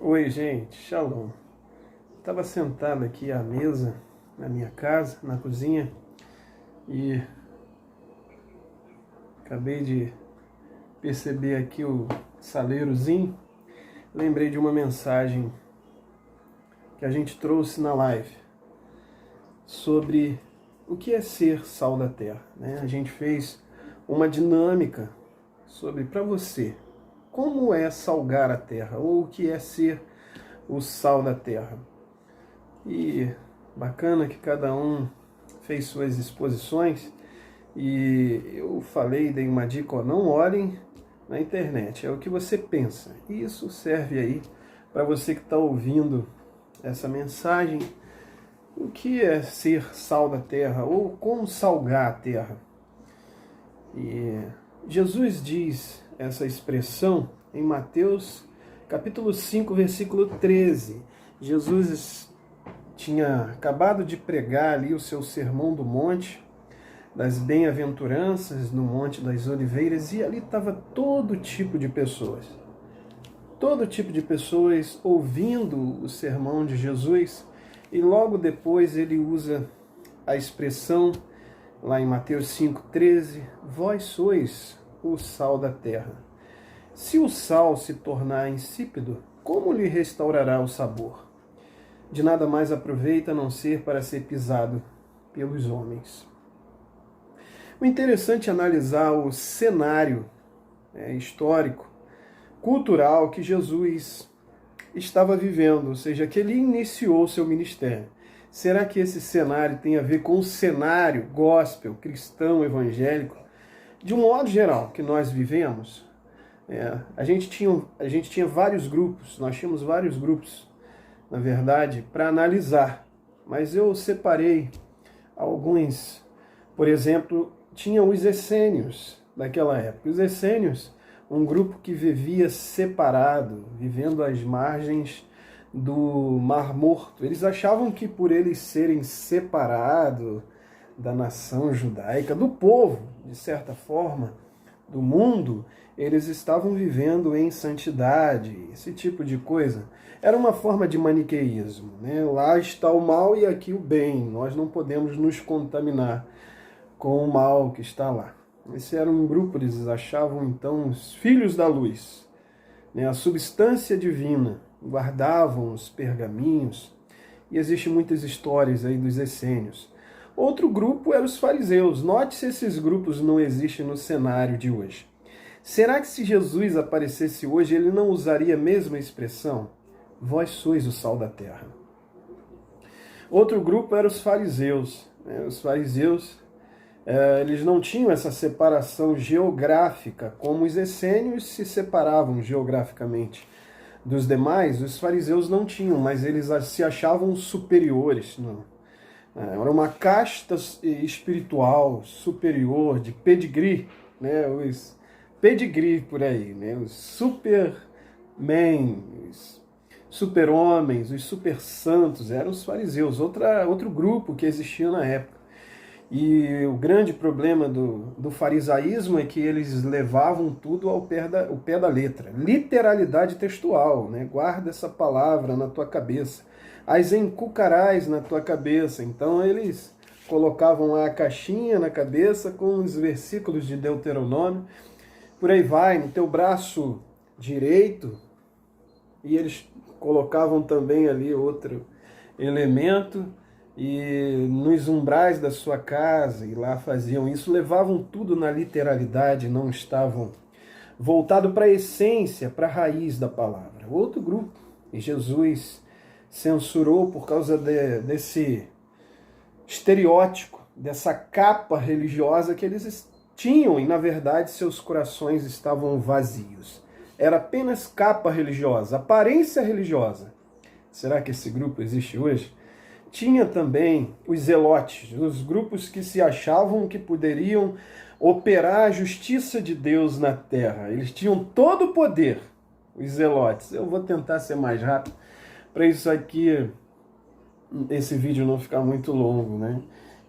Oi, gente, shalom. Estava sentado aqui à mesa na minha casa, na cozinha, e acabei de perceber aqui o saleirozinho. Lembrei de uma mensagem que a gente trouxe na live sobre o que é ser sal da terra, né? A gente fez uma dinâmica sobre, para você, como é salgar a terra, ou o que é ser o sal da terra. E bacana que cada um fez suas exposições, e eu falei, dei uma dica, ó, não olhem na internet, é o que você pensa. E isso serve aí para você que está ouvindo essa mensagem, o que é ser sal da terra, ou como salgar a terra. E Jesus diz essa expressão em Mateus capítulo 5, versículo 13. Jesus tinha acabado de pregar ali o seu sermão do monte, das bem-aventuranças, no Monte das Oliveiras, e ali estava todo tipo de pessoas. Todo tipo de pessoas ouvindo o sermão de Jesus, e logo depois ele usa a expressão, lá em Mateus 5,13, vós sois o sal da terra. Se o sal se tornar insípido, como lhe restaurará o sabor? De nada mais aproveita a não ser para ser pisado pelos homens. O interessante é analisar o cenário histórico, cultural que Jesus estava vivendo, ou seja, que ele iniciou seu ministério. Será que esse cenário tem a ver com o cenário gospel, cristão, evangélico, de um modo geral, que nós vivemos? A gente tinha vários grupos, nós tínhamos vários grupos, na verdade, para analisar. Mas eu separei alguns. Por exemplo, tinha os essênios daquela época. Os essênios, um grupo que vivia separado, vivendo às margens do Mar Morto. Eles achavam que por eles serem separados da nação judaica, do povo, de certa forma, do mundo, eles estavam vivendo em santidade, esse tipo de coisa. Era uma forma de maniqueísmo, né? Lá está o mal e aqui o bem. Nós não podemos nos contaminar com o mal que está lá. Esse era um grupo, eles achavam então os filhos da luz, né? A substância divina, guardavam os pergaminhos, e existem muitas histórias aí dos essênios. Outro grupo eram os fariseus. Note se esses grupos não existem no cenário de hoje. Será que se Jesus aparecesse hoje, ele não usaria a mesma expressão? Vós sois o sal da terra. Outro grupo eram os fariseus. Os fariseus, eles não tinham essa separação geográfica, como os essênios se separavam geograficamente dos demais. Os fariseus não tinham, mas eles se achavam superiores. Não. Era uma casta espiritual superior, de pedigree, né? Os pedigree por aí, né? Os supermen, os super-homens, os super-santos, eram os fariseus, outro grupo que existia na época. E o grande problema do farisaísmo é que eles levavam tudo ao pé da letra. Literalidade textual, né? Guarda essa palavra na tua cabeça. As encucarás na tua cabeça. Então eles colocavam lá a caixinha na cabeça com os versículos de Deuteronômio. Por aí vai, no teu braço direito. E eles colocavam também ali outro elemento. E nos umbrais da sua casa, e lá faziam isso, levavam tudo na literalidade, não estavam voltados para a essência, para a raiz da palavra. Outro grupo, e Jesus censurou por causa desse estereótipo, dessa capa religiosa que eles tinham, e na verdade seus corações estavam vazios. Era apenas capa religiosa, aparência religiosa. Será que esse grupo existe hoje? Tinha também os zelotes, os grupos que se achavam que poderiam operar a justiça de Deus na terra. Eles tinham todo o poder, os zelotes. Eu vou tentar ser mais rápido, para isso aqui, esse vídeo não ficar muito longo, né?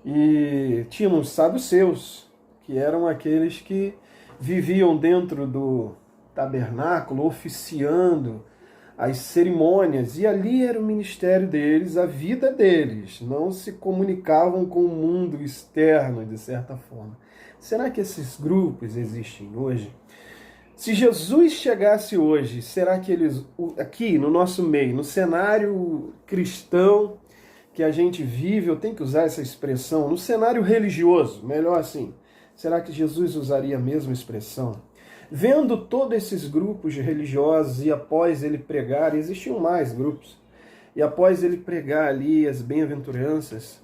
E tínhamos os saduceus, que eram aqueles que viviam dentro do tabernáculo, oficiando as cerimônias, e ali era o ministério deles, a vida deles. Não se comunicavam com o mundo externo, de certa forma. Será que esses grupos existem hoje? Se Jesus chegasse hoje, será que eles, aqui no nosso meio, no cenário cristão que a gente vive, eu tenho que usar essa expressão, no cenário religioso, melhor assim, será que Jesus usaria a mesma expressão? Vendo todos esses grupos religiosos e após ele pregar, existiam mais grupos, e após ele pregar ali as bem-aventuranças,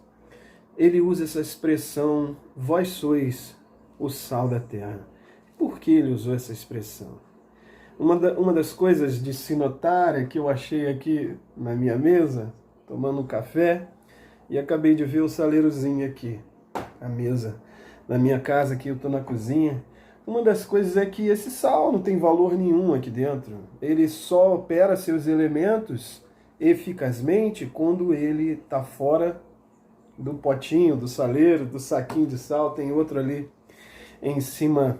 ele usa essa expressão, vós sois o sal da terra. Por que ele usou essa expressão? Uma das coisas de se notar é que eu achei aqui na minha mesa, tomando um café, e acabei de ver o saleirozinho aqui, a mesa. Na minha casa aqui, eu estou na cozinha. Uma das coisas é que esse sal não tem valor nenhum aqui dentro. Ele só opera seus elementos eficazmente quando ele está fora do potinho, do saleiro, do saquinho de sal. Tem outro ali em cima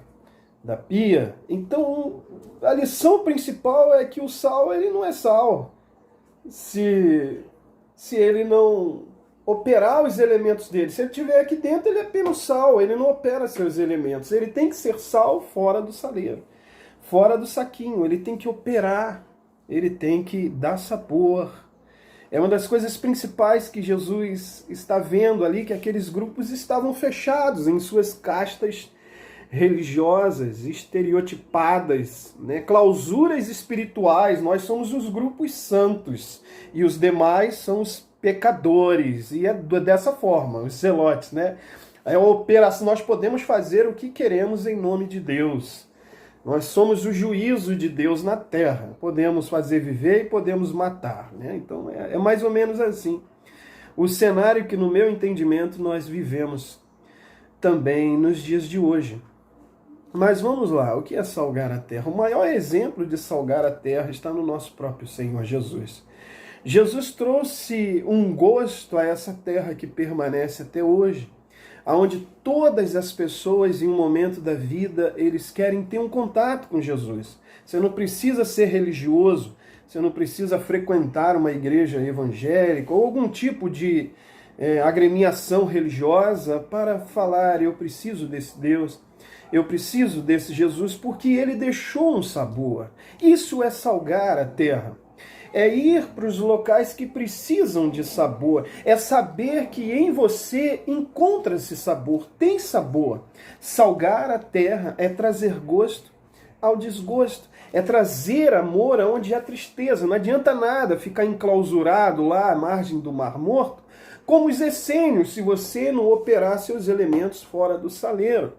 da pia. Então, a lição principal é que o sal, ele não é sal se ele não operar os elementos dele. Se ele estiver aqui dentro, ele é apenas sal, ele não opera seus elementos. Ele tem que ser sal fora do saleiro, fora do saquinho. Ele tem que operar, ele tem que dar sabor. É uma das coisas principais que Jesus está vendo ali, que aqueles grupos estavam fechados em suas castas religiosas, estereotipadas, né? Clausuras espirituais. Nós somos os grupos santos e os demais são os pecadores, e é dessa forma, os zelotes, né? É uma operação, nós podemos fazer o que queremos em nome de Deus. Nós somos o juízo de Deus na terra. Podemos fazer viver e podemos matar, né? Então é mais ou menos assim. O cenário que, no meu entendimento, nós vivemos também nos dias de hoje. Mas vamos lá, o que é salgar a terra? O maior exemplo de salgar a terra está no nosso próprio Senhor Jesus. Jesus trouxe um gosto a essa terra que permanece até hoje, onde todas as pessoas em um momento da vida, eles querem ter um contato com Jesus. Você não precisa ser religioso, você não precisa frequentar uma igreja evangélica ou algum tipo de agremiação religiosa para falar, eu preciso desse Deus, eu preciso desse Jesus, porque ele deixou um sabor. Isso é salgar a terra. É ir para os locais que precisam de sabor. É saber que em você encontra-se sabor, tem sabor. Salgar a terra é trazer gosto ao desgosto. É trazer amor aonde há tristeza. Não adianta nada ficar enclausurado lá à margem do Mar Morto, como os essênios, se você não operar seus elementos fora do saleiro.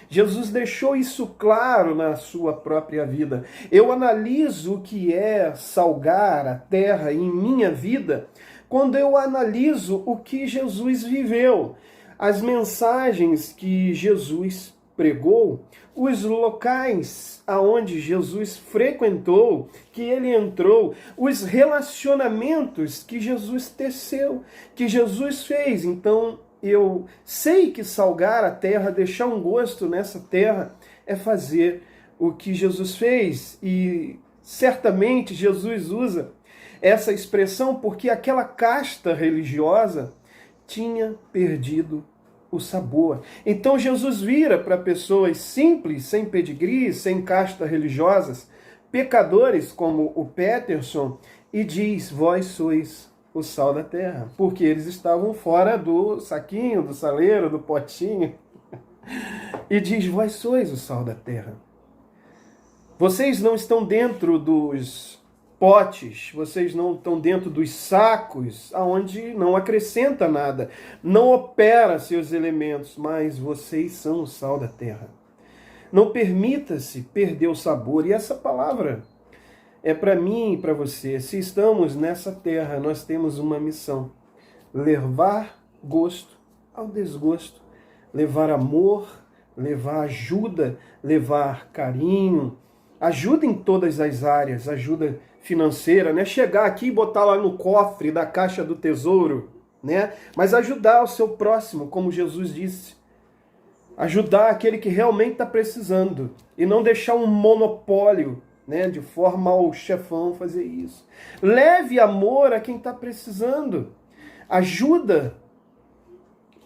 Jesus deixou isso claro na sua própria vida. Eu analiso o que é salgar a terra em minha vida quando eu analiso o que Jesus viveu, as mensagens que Jesus pregou, os locais aonde Jesus frequentou, que ele entrou, os relacionamentos que Jesus teceu, que Jesus fez. Então, eu sei que salgar a terra, deixar um gosto nessa terra, é fazer o que Jesus fez. E certamente Jesus usa essa expressão porque aquela casta religiosa tinha perdido o sabor. Então Jesus vira para pessoas simples, sem pedigree, sem casta religiosas, pecadores como o Peterson, e diz, vós sois o sal da terra, porque eles estavam fora do saquinho, do saleiro, do potinho. E diz, vós sois o sal da terra. Vocês não estão dentro dos potes, vocês não estão dentro dos sacos, aonde não acrescenta nada, não opera seus elementos, mas vocês são o sal da terra. Não permita-se perder o sabor. E essa palavra é para mim e para você. Se estamos nessa terra, nós temos uma missão: levar gosto ao desgosto, levar amor, levar ajuda, levar carinho, ajuda em todas as áreas, ajuda financeira, né? Chegar aqui e botar lá no cofre da caixa do tesouro, né? Mas ajudar o seu próximo, como Jesus disse. Ajudar aquele que realmente está precisando e não deixar um monopólio né, de forma ao chefão fazer isso. Leve amor a quem está precisando. Ajuda,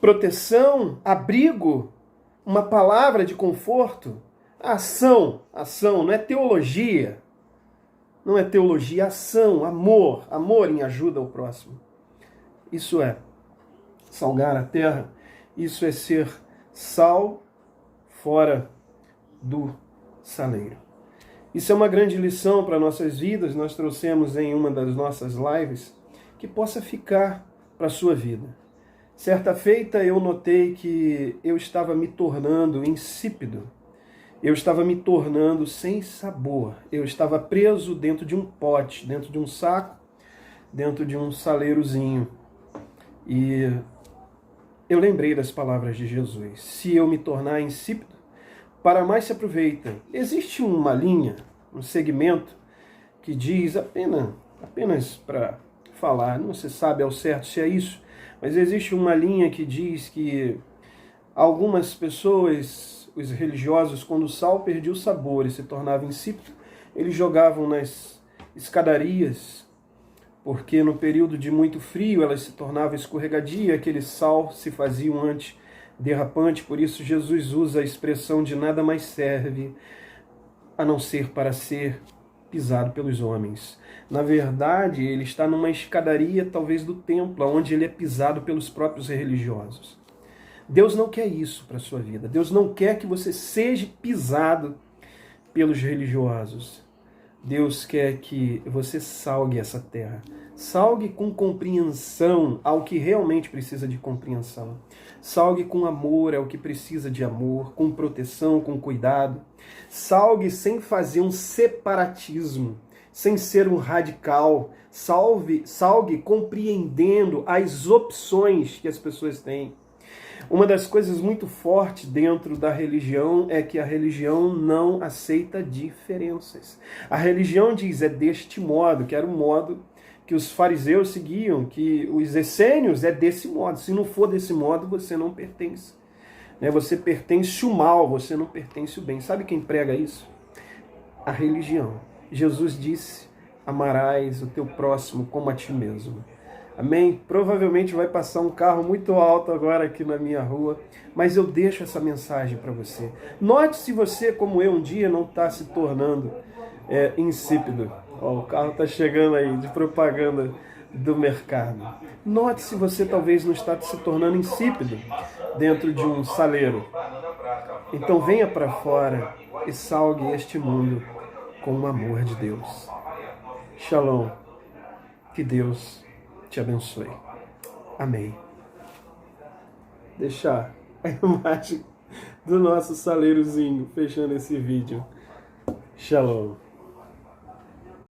proteção, abrigo, uma palavra de conforto. Ação, não é teologia. Não é teologia, ação, amor em ajuda ao próximo. Isso é salgar a terra, isso é ser sal fora do saleiro. Isso é uma grande lição para nossas vidas, nós trouxemos em uma das nossas lives, que possa ficar para a sua vida. Certa feita eu notei que eu estava me tornando insípido, eu estava me tornando sem sabor, eu estava preso dentro de um pote, dentro de um saco, dentro de um saleirozinho. E eu lembrei das palavras de Jesus: se eu me tornar insípido, para mais se aproveita. Existe uma linha, um segmento, que diz, apenas para falar, não se sabe ao certo se é isso, mas existe uma linha que diz que algumas pessoas, os religiosos, quando o sal perdia o sabor e se tornava insípido, eles jogavam nas escadarias, porque no período de muito frio ela se tornava escorregadia, aquele sal se fazia um antiderrapante, por isso Jesus usa a expressão de nada mais serve a não ser para ser pisado pelos homens. Na verdade, ele está numa escadaria, talvez do templo, onde ele é pisado pelos próprios religiosos. Deus não quer isso para a sua vida. Deus não quer que você seja pisado pelos religiosos. Deus quer que você salgue essa terra. Salgue com compreensão ao que realmente precisa de compreensão. Salgue com amor ao que precisa de amor, com proteção, com cuidado. Salgue sem fazer um separatismo, sem ser um radical. Salgue compreendendo as opções que as pessoas têm. Uma das coisas muito fortes dentro da religião é que a religião não aceita diferenças. A religião diz, é deste modo, que era o modo que os fariseus seguiam, que os essênios é desse modo. Se não for desse modo, você não pertence. Você pertence o mal, você não pertence o bem. Sabe quem prega isso? A religião. Jesus disse, amarás o teu próximo como a ti mesmo. Amém? Provavelmente vai passar um carro muito alto agora aqui na minha rua, mas eu deixo essa mensagem para você. Note se você, como eu, um dia não está se tornando insípido. O carro está chegando aí, de propaganda do mercado. Note se você talvez não está se tornando insípido dentro de um saleiro. Então venha para fora e salgue este mundo com o amor de Deus. Shalom. Que Deus te abençoe. Amém. Deixar a imagem do nosso saleirozinho fechando esse vídeo. Shalom.